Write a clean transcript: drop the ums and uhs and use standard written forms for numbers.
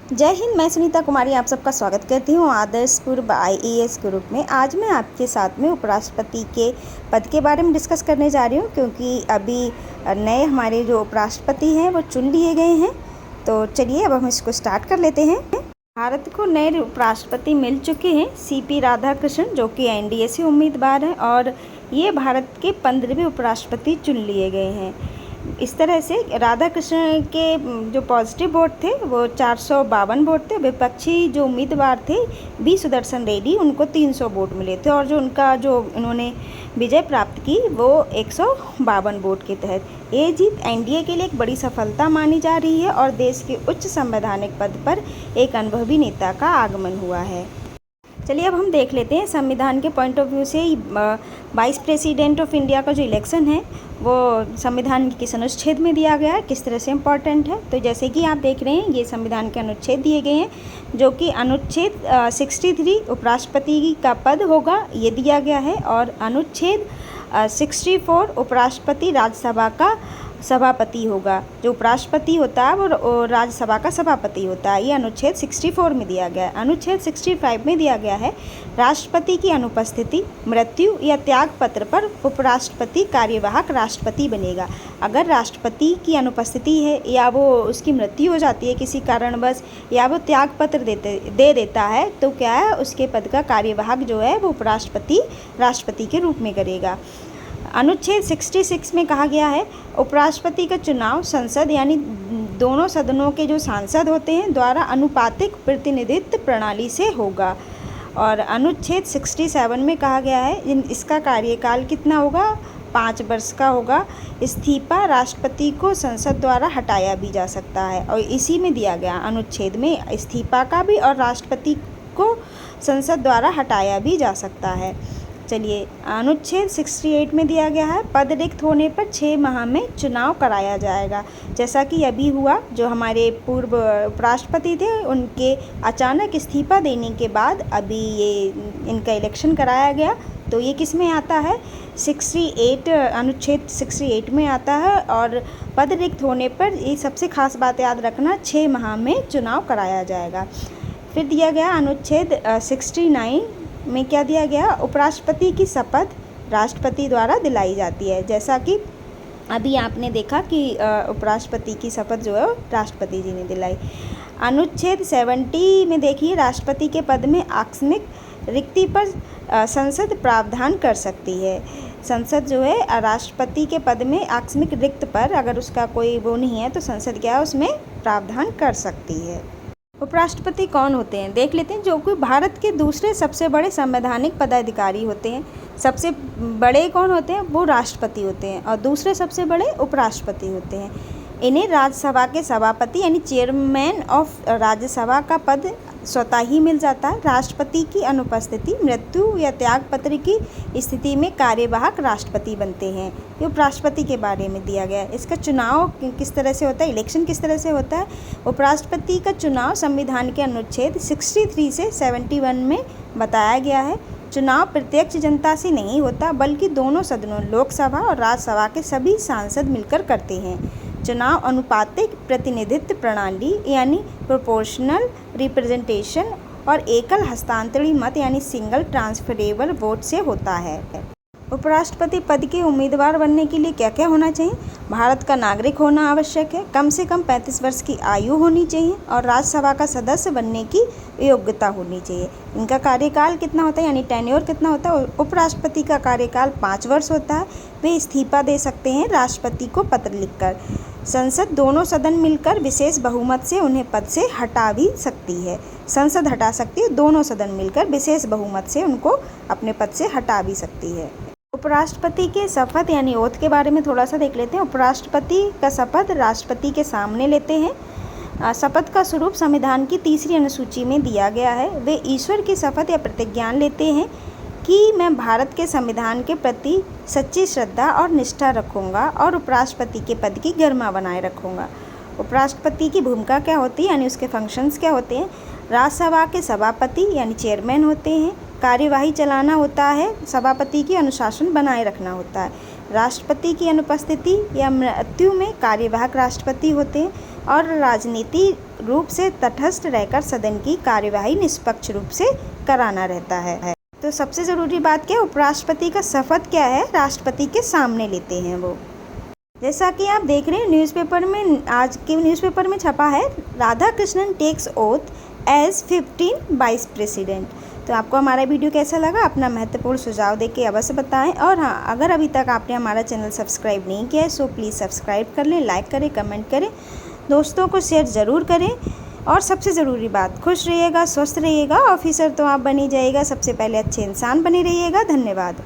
जय हिंद। मैं सुनीता कुमारी आप सबका स्वागत करती हूँ आदर्श पूर्व IAS ग्रुप में। आज मैं आपके साथ में उपराष्ट्रपति के पद के बारे में डिस्कस करने जा रही हूँ, क्योंकि अभी नए हमारे जो उपराष्ट्रपति हैं वो चुन लिए गए हैं। तो चलिए अब हम इसको स्टार्ट कर लेते हैं। भारत को नए उपराष्ट्रपति मिल चुके हैं, CP राधाकृष्णन, जो कि NDA से उम्मीदवार हैं और ये भारत के 15वें उपराष्ट्रपति चुन लिए गए हैं। इस तरह से राधाकृष्णन के जो पॉजिटिव वोट थे वो 452 वोट थे। विपक्षी जो उम्मीदवार थे B सुदर्शन रेड्डी, उनको 300 वोट मिले थे और जो उन्होंने विजय प्राप्त की वो 152 वोट के तहत। ये जीत NDA के लिए एक बड़ी सफलता मानी जा रही है और देश के उच्च संवैधानिक पद पर एक अनुभवी नेता का आगमन हुआ है। चलिए अब हम देख लेते हैं संविधान के पॉइंट ऑफ व्यू से वाइस प्रेसिडेंट ऑफ इंडिया का जो इलेक्शन है वो संविधान के किस अनुच्छेद में दिया गया है, किस तरह से इम्पॉर्टेंट है। तो जैसे कि आप देख रहे हैं ये संविधान के अनुच्छेद दिए गए हैं, जो कि अनुच्छेद 63 उपराष्ट्रपति का पद होगा ये दिया गया है, और अनुच्छेद 64 उपराष्ट्रपति राज्यसभा का सभापति होगा। जो उपराष्ट्रपति होता है वो राज्यसभा का सभापति होता है। ये अनुच्छेद 64 में दिया गया है। अनुच्छेद 65 में दिया गया है राष्ट्रपति की अनुपस्थिति, मृत्यु या त्याग पत्र पर उपराष्ट्रपति कार्यवाहक राष्ट्रपति बनेगा। अगर राष्ट्रपति की अनुपस्थिति है या वो उसकी मृत्यु हो जाती है किसी कारणवश, या वो त्याग पत्र दे देता है, तो क्या है उसके पद का कार्यवाहक जो है वो उपराष्ट्रपति राष्ट्रपति के रूप में करेगा। अनुच्छेद 66 में कहा गया है उपराष्ट्रपति का चुनाव संसद यानी दोनों सदनों के जो सांसद होते हैं द्वारा अनुपातिक प्रतिनिधित्व प्रणाली से होगा। और अनुच्छेद 67 में कहा गया है इसका कार्यकाल कितना होगा, 5 वर्ष का होगा। इस्तीफा राष्ट्रपति को संसद द्वारा हटाया भी जा सकता है, और इसी में दिया गया अनुच्छेद में इस्तीफा का भी और राष्ट्रपति को संसद द्वारा हटाया भी जा सकता है। चलिए अनुच्छेद 68 में दिया गया है पद रिक्त होने पर 6 माह में चुनाव कराया जाएगा। जैसा कि अभी हुआ, जो हमारे पूर्व उपराष्ट्रपति थे उनके अचानक इस्तीफा देने के बाद अभी ये इनका इलेक्शन कराया गया। तो ये किस में आता है, 68 अनुच्छेद 68 में आता है। और पद रिक्त होने पर ये सबसे खास बात याद रखना, 6 माह में चुनाव कराया जाएगा। फिर दिया गया अनुच्छेद 69 में क्या दिया गया, उपराष्ट्रपति की शपथ राष्ट्रपति द्वारा दिलाई जाती है। जैसा कि अभी आपने देखा कि उपराष्ट्रपति की शपथ जो है राष्ट्रपति जी ने दिलाई। अनुच्छेद 70 में देखिए राष्ट्रपति के पद में आकस्मिक रिक्ति पर संसद प्रावधान कर सकती है। संसद जो है राष्ट्रपति के पद में आकस्मिक रिक्त पर अगर उसका कोई वो नहीं है तो संसद क्या है उसमें प्रावधान कर सकती है। उपराष्ट्रपति कौन होते हैं देख लेते हैं। जो कि भारत के दूसरे सबसे बड़े संवैधानिक पदाधिकारी होते हैं। सबसे बड़े कौन होते हैं, वो राष्ट्रपति होते हैं, और दूसरे सबसे बड़े उपराष्ट्रपति होते हैं। इन्हें राज्यसभा के सभापति यानी चेयरमैन ऑफ राज्यसभा का पद स्वतः ही मिल जाता है। राष्ट्रपति की अनुपस्थिति, मृत्यु या त्याग पत्र की स्थिति में कार्यवाहक राष्ट्रपति बनते हैं। ये उपराष्ट्रपति के बारे में दिया गया है। इसका चुनाव किस तरह से होता है, इलेक्शन किस तरह से होता है। उपराष्ट्रपति का चुनाव संविधान के अनुच्छेद 63 से 71 में बताया गया है। चुनाव प्रत्यक्ष जनता से नहीं होता, बल्कि दोनों सदनों लोकसभा और राज्यसभा के सभी सांसद मिलकर करते हैं। चुनाव अनुपातिक प्रतिनिधित्व प्रणाली यानी प्रोपोर्शनल रिप्रेजेंटेशन और एकल हस्तांतरी मत यानी सिंगल ट्रांसफरेबल वोट से होता है। उपराष्ट्रपति पद के उम्मीदवार बनने के लिए क्या क्या होना चाहिए, भारत का नागरिक होना आवश्यक है, कम से कम 35 वर्ष की आयु होनी चाहिए और राज्यसभा का सदस्य बनने की योग्यता होनी चाहिए। इनका कार्यकाल कितना होता है यानी टेन्योर कितना होता है। उपराष्ट्रपति का कार्यकाल 5 वर्ष होता है। वे इस्तीफा दे सकते हैं राष्ट्रपति को पत्र लिखकर। संसद दोनों सदन मिलकर विशेष बहुमत से उन्हें पद से हटा भी सकती है। संसद हटा सकती है, दोनों सदन मिलकर विशेष बहुमत से उनको अपने पद से हटा भी सकती है। उपराष्ट्रपति के शपथ यानी ओथ के बारे में थोड़ा सा देख लेते हैं। उपराष्ट्रपति का शपथ राष्ट्रपति के सामने लेते हैं। शपथ का स्वरूप संविधान की 3री अनुसूची में दिया गया है। वे ईश्वर की शपथ या प्रतिज्ञा लेते हैं कि मैं भारत के संविधान के प्रति सच्ची श्रद्धा और निष्ठा रखूंगा और उपराष्ट्रपति के पद की गरिमा बनाए रखूंगा। उपराष्ट्रपति की भूमिका क्या होती है यानी उसके फंक्शंस क्या होते हैं। राज्यसभा के सभापति यानी चेयरमैन होते हैं। कार्यवाही चलाना होता है, सभापति की अनुशासन बनाए रखना होता है। राष्ट्रपति की अनुपस्थिति या मृत्यु में कार्यवाहक राष्ट्रपति होते हैं और राजनीतिक रूप से तटस्थ रहकर सदन की कार्यवाही निष्पक्ष रूप से कराना रहता है। तो सबसे ज़रूरी बात क्या है, उपराष्ट्रपति का शपथ क्या है, राष्ट्रपति के सामने लेते हैं वो। जैसा कि आप देख रहे हैं न्यूज़पेपर में, आज के न्यूज़पेपर में छपा है, Radhakrishnan takes oath as 15 vice president. तो आपको हमारा वीडियो कैसा लगा, अपना महत्वपूर्ण सुझाव देके अवश्य बताएं। और हाँ, अगर अभी तक आपने हमारा चैनल सब्सक्राइब नहीं किया है सो प्लीज़ सब्सक्राइब कर लें, लाइक करें, कमेंट करें, दोस्तों को शेयर ज़रूर करें। और सबसे ज़रूरी बात, खुश रहिएगा, स्वस्थ रहिएगा, ऑफिसर तो आप बन ही जाइएगा, सबसे पहले अच्छे इंसान बने रहिएगा। धन्यवाद।